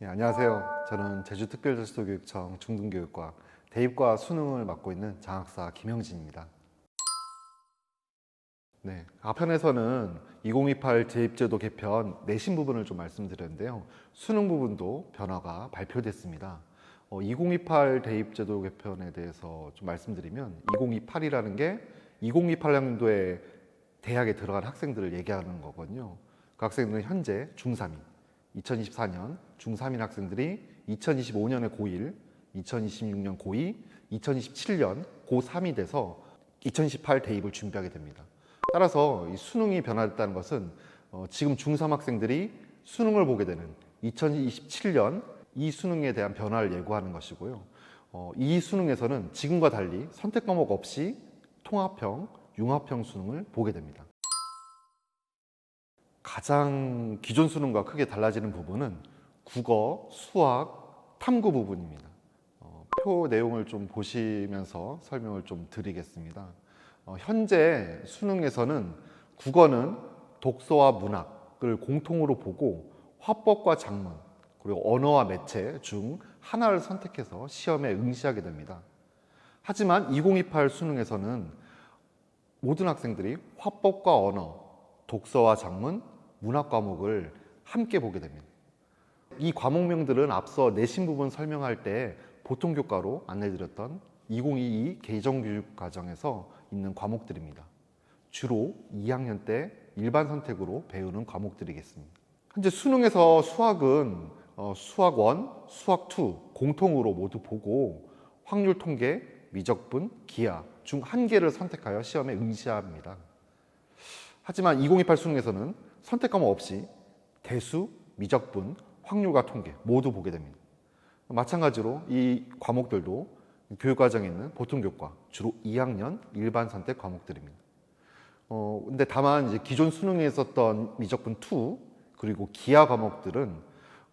안녕하세요. 저는 제주특별자치도교육청 중등교육과 대입과 수능을 맡고 있는 장학사 김영진입니다. 앞편에서는 2028 대입제도 개편 내신 부분을 좀 말씀드렸는데요. 수능 부분도 변화가 발표됐습니다. 2028 대입제도 개편에 대해서 좀 말씀드리면 2028이라는 게 2028년도에 대학에 들어간 학생들을 얘기하는 거거든요. 그 학생들은 현재 중3인 2024년 중3인 학생들이 2025년에 고1, 2026년 고2, 2027년 고3이 돼서 2028 대입을 준비하게 됩니다. 따라서 이 수능이 변화됐다는 것은 지금 중3 학생들이 수능을 보게 되는 2027년 이 수능에 대한 변화를 예고하는 것이고요. 이 수능에서는 지금과 달리 선택 과목 없이 통합형, 융합형 수능을 보게 됩니다. 가장 기존 수능과 크게 달라지는 부분은 국어, 수학, 탐구 부분입니다. 표 내용을 좀 보시면서 설명을 좀 드리겠습니다. 현재 수능에서는 국어는 독서와 문학을 공통으로 보고 화법과 작문, 그리고 언어와 매체 중 하나를 선택해서 시험에 응시하게 됩니다. 하지만 2028 수능에서는 모든 학생들이 화법과 언어, 독서와 작문, 문학 과목을 함께 보게 됩니다. 이 과목명들은 앞서 내신 부분 설명할 때 보통교과로 안내드렸던 2022 개정교육과정에서 있는 과목들입니다. 주로 2학년 때 일반 선택으로 배우는 과목들이겠습니다. 현재 수능에서 수학은 수학 1, 수학 2 공통으로 모두 보고 확률 통계, 미적분, 기하 중 한 개를 선택하여 시험에 응시합니다. 하지만 2028 수능에서는 선택 과목 없이 대수, 미적분, 확률과 통계 모두 보게 됩니다. 마찬가지로 이 과목들도 교육과정에 있는 보통교과, 주로 2학년 일반 선택 과목들입니다. 근데 다만 이제 기존 수능에 있었던 미적분 2 그리고 기하 과목들은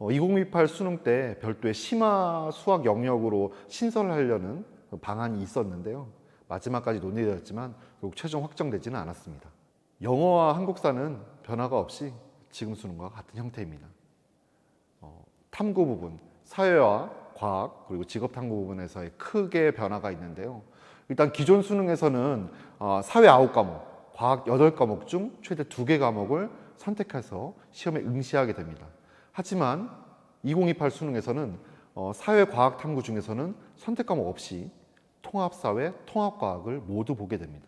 2028 수능 때 별도의 심화 수학 영역으로 신설하려는 방안이 있었는데요. 마지막까지 논의되었지만 결국 최종 확정되지는 않았습니다. 영어와 한국사는 변화가 없이 지금 수능과 같은 형태입니다. 탐구 부분, 사회와 과학 그리고 직업탐구 부분에서의 크게 변화가 있는데요. 일단 기존 수능에서는 사회 9과목, 과학 8과목 중 최대 2개 과목을 선택해서 시험에 응시하게 됩니다. 하지만 2028 수능에서는 사회 과학 탐구 중에서는 선택 과목 없이 통합사회, 통합과학을 모두 보게 됩니다.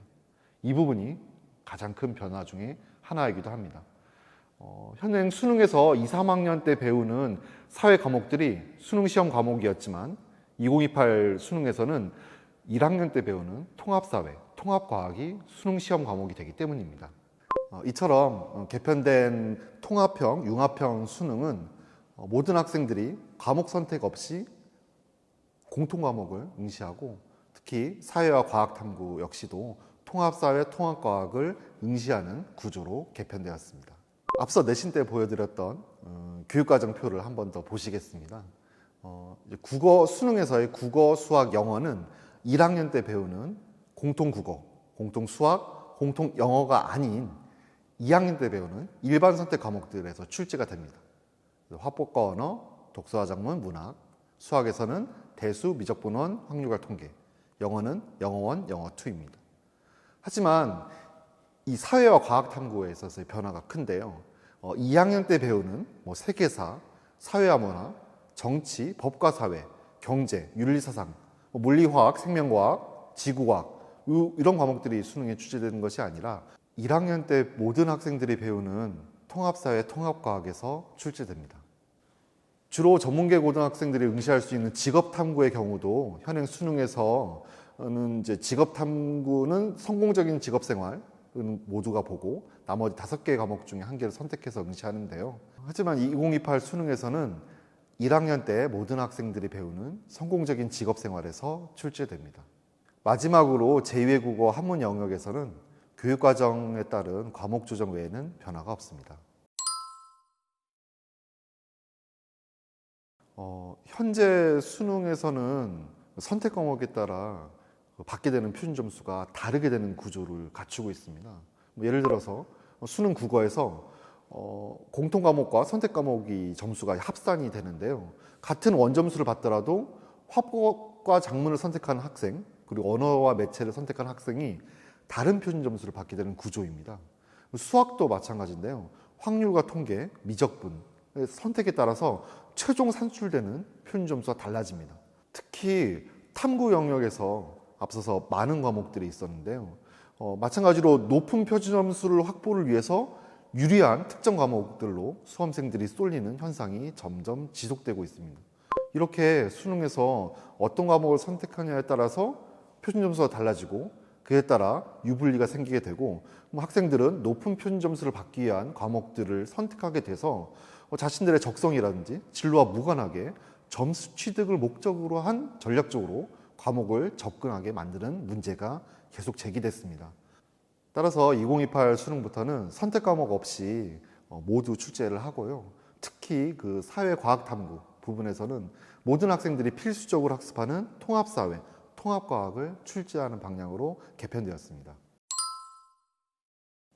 이 부분이 가장 큰 변화 중에 하나이기도 합니다. 현행 수능에서 2, 3학년 때 배우는 사회 과목들이 수능 시험 과목이었지만 2028 수능에서는 1학년 때 배우는 통합사회, 통합과학이 수능 시험 과목이 되기 때문입니다. 이처럼 개편된 통합형, 융합형 수능은 모든 학생들이 과목 선택 없이 공통 과목을 응시하고 특히 사회와 과학 탐구 역시도 통합사회, 통합과학을 응시하는 구조로 개편되었습니다. 앞서 내신 때 보여드렸던 교육과정표를 한 번 더 보시겠습니다. 국어 수능에서의 국어, 수학, 영어는 1학년 때 배우는 공통국어, 공통수학, 공통영어가 아닌 2학년 때 배우는 일반 선택 과목들에서 출제가 됩니다. 화법과 언어, 독서와 작문, 문학, 수학에서는 대수, 미적분원, 확률과 통계, 영어는 영어1, 영어2입니다. 하지만 이 사회와 과학 탐구에 있어서의 변화가 큰데요. 2학년 때 배우는 세계사, 사회와 문화, 정치, 법과 사회, 경제, 윤리사상, 물리화학, 생명과학, 지구과학 이런 과목들이 수능에 출제되는 것이 아니라 1학년 때 모든 학생들이 배우는 통합사회, 통합과학에서 출제됩니다. 주로 전문계 고등학생들이 응시할 수 있는 직업탐구의 경우도 현행 수능에서는 이제 직업탐구는 성공적인 직업생활 모두가 보고 나머지 5개 과목 중에 한 개를 선택해서 응시하는데요. 하지만 2028 수능에서는 1학년 때 모든 학생들이 배우는 성공적인 직업생활에서 출제됩니다. 마지막으로 제2외국어 한문 영역에서는 교육과정에 따른 과목 조정 외에는 변화가 없습니다. 현재 수능에서는 선택 과목에 따라 받게 되는 표준 점수가 다르게 되는 구조를 갖추고 있습니다. 예를 들어서 수능 국어에서 공통 과목과 선택 과목이 점수가 합산이 되는데요. 같은 원점수를 받더라도 화법과 작문을 선택한 학생, 그리고 언어와 매체를 선택한 학생이 다른 표준 점수를 받게 되는 구조입니다. 수학도 마찬가지인데요. 확률과 통계, 미적분, 선택에 따라서 최종 산출되는 표준 점수가 달라집니다. 특히 탐구 영역에서 앞서서 많은 과목들이 있었는데요. 마찬가지로 높은 표준 점수를 확보를 위해서 유리한 특정 과목들로 수험생들이 쏠리는 현상이 점점 지속되고 있습니다. 이렇게 수능에서 어떤 과목을 선택하냐에 따라서 표준 점수가 달라지고 그에 따라 유불리가 생기게 되고 학생들은 높은 표준 점수를 받기 위한 과목들을 선택하게 돼서 자신들의 적성이라든지 진로와 무관하게 점수 취득을 목적으로 한 전략적으로 과목을 접근하게 만드는 문제가 계속 제기됐습니다. 따라서 2028 수능부터는 선택 과목 없이 모두 출제를 하고요. 특히 그 사회과학탐구 부분에서는 모든 학생들이 필수적으로 학습하는 통합사회, 통합과학을 출제하는 방향으로 개편되었습니다.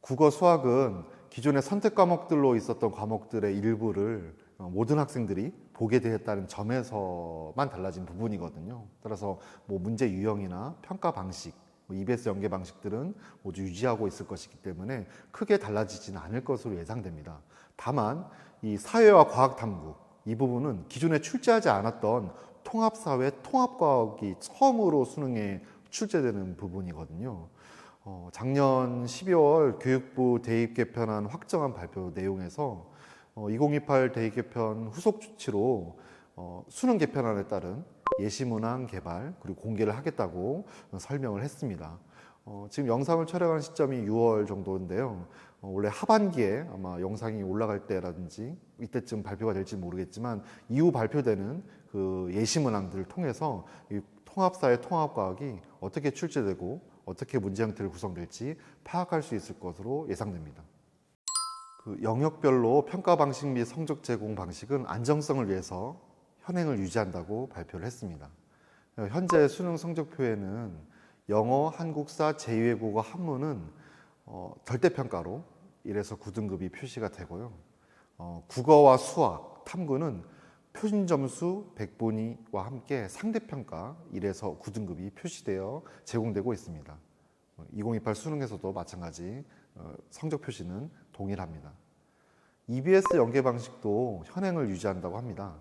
국어, 수학은 기존의 선택 과목들로 있었던 과목들의 일부를 모든 학생들이 보게 되었다는 점에서만 달라진 부분이거든요. 따라서 문제 유형이나 평가 방식, EBS 연계 방식들은 모두 유지하고 있을 것이기 때문에 크게 달라지지는 않을 것으로 예상됩니다. 다만 이 사회와 과학 탐구 이 부분은 기존에 출제하지 않았던 통합사회, 통합과학이 처음으로 수능에 출제되는 부분이거든요. 작년 12월 교육부 대입 개편안 확정안 발표 내용에서 2028 대입 개편 후속 조치로 수능 개편안에 따른 예시문항 개발 그리고 공개를 하겠다고 설명을 했습니다. 지금 영상을 촬영하는 시점이 6월 정도인데요. 원래 하반기에 아마 영상이 올라갈 때라든지 이때쯤 발표가 될지 모르겠지만 이후 발표되는 그 예시문항들을 통해서 이 통합사회 통합과학이 어떻게 출제되고 어떻게 문제 형태를 구성될지 파악할 수 있을 것으로 예상됩니다. 그 영역별로 평가 방식 및 성적 제공 방식은 안정성을 위해서 현행을 유지한다고 발표를 했습니다. 현재 수능 성적표에는 영어, 한국사, 제2외국어, 한문은 절대평가로 1에서 9등급이 표시가 되고요. 국어와 수학, 탐구는 표준점수 100분위와 함께 상대평가 1에서 9등급이 표시되어 제공되고 있습니다. 2028 수능에서도 마찬가지 성적 표시는 동일합니다. EBS 연계 방식도 현행을 유지한다고 합니다.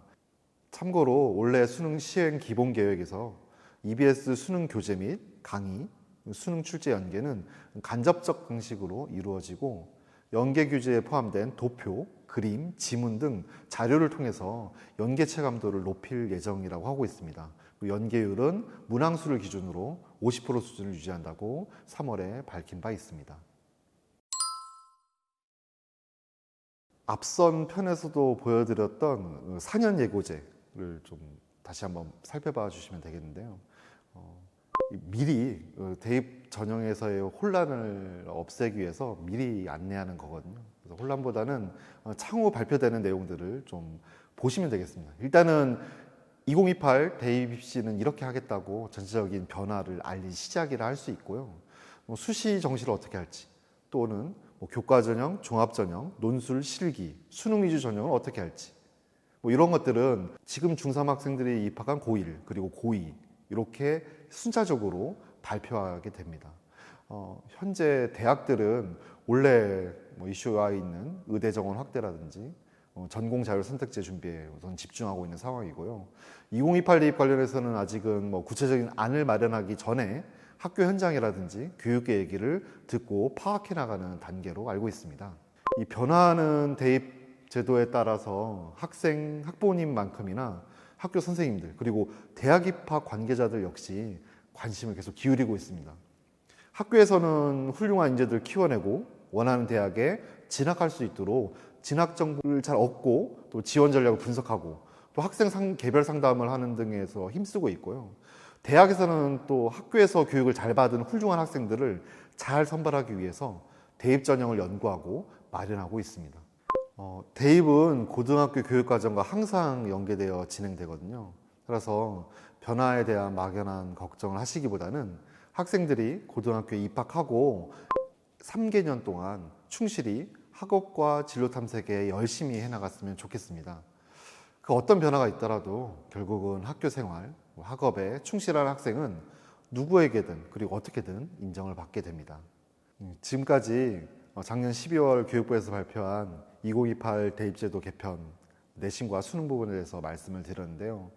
참고로 올해 수능 시행 기본 계획에서 EBS 수능 교재 및 강의, 수능 출제 연계는 간접적 방식으로 이루어지고 연계 교재에 포함된 도표, 그림, 지문 등 자료를 통해서 연계 체감도를 높일 예정이라고 하고 있습니다. 연계율은 문항수를 기준으로 50% 수준을 유지한다고 3월에 밝힌 바 있습니다. 앞선 편에서도 보여드렸던 4년 예고제를 좀 다시 한번 살펴봐 주시면 되겠는데요. 미리 대입 전형에서의 혼란을 없애기 위해서 미리 안내하는 거거든요. 그래서 혼란보다는 차후 발표되는 내용들을 좀 보시면 되겠습니다. 일단은 2028 대입 입시는 이렇게 하겠다고 전체적인 변화를 알린 시작이라 할 수 있고요. 수시 정시를 어떻게 할지 또는 교과 전형, 종합 전형, 논술, 실기, 수능 위주 전형을 어떻게 할지 이런 것들은 지금 중3 학생들이 입학한 고1 그리고 고2 이렇게 순차적으로 발표하게 됩니다. 현재 대학들은 원래 이슈가 있는 의대 정원 확대라든지 전공 자율 선택제 준비에 우선 집중하고 있는 상황이고요. 2028 대입 관련해서는 아직은 구체적인 안을 마련하기 전에 학교 현장이라든지 교육계 얘기를 듣고 파악해 나가는 단계로 알고 있습니다. 이 변화하는 대입 제도에 따라서 학생, 학부모님만큼이나 학교 선생님들 그리고 대학 입학 관계자들 역시 관심을 계속 기울이고 있습니다. 학교에서는 훌륭한 인재들 키워내고 원하는 대학에 진학할 수 있도록 진학 정보를 잘 얻고 또 지원 전략을 분석하고 또 학생 개별 상담을 하는 등에서 힘쓰고 있고요. 대학에서는 또 학교에서 교육을 잘 받은 훌륭한 학생들을 잘 선발하기 위해서 대입 전형을 연구하고 마련하고 있습니다. 대입은 고등학교 교육과정과 항상 연계되어 진행되거든요. 따라서 변화에 대한 막연한 걱정을 하시기보다는 학생들이 고등학교에 입학하고 3개년 동안 충실히 학업과 진로 탐색에 열심히 해나갔으면 좋겠습니다. 그 어떤 변화가 있더라도 결국은 학교 생활, 학업에 충실한 학생은 누구에게든 그리고 어떻게든 인정을 받게 됩니다. 지금까지 작년 12월 교육부에서 발표한 2028 대입제도 개편 내신과 수능 부분에 대해서 말씀을 드렸는데요.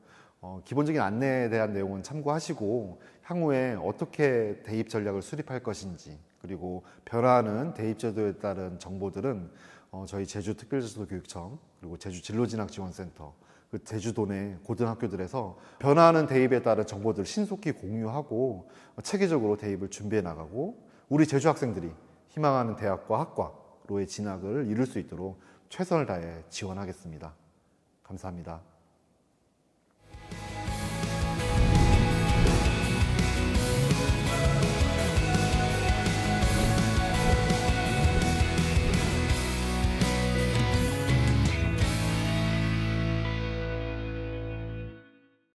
기본적인 안내에 대한 내용은 참고하시고 향후에 어떻게 대입 전략을 수립할 것인지 그리고 변화하는 대입제도에 따른 정보들은 저희 제주특별자치도교육청 그리고 제주진로진학지원센터 그 제주도 내 고등학교들에서 변화하는 대입에 따른 정보들을 신속히 공유하고 체계적으로 대입을 준비해 나가고 우리 제주 학생들이 희망하는 대학과 학과로의 진학을 이룰 수 있도록 최선을 다해 지원하겠습니다. 감사합니다.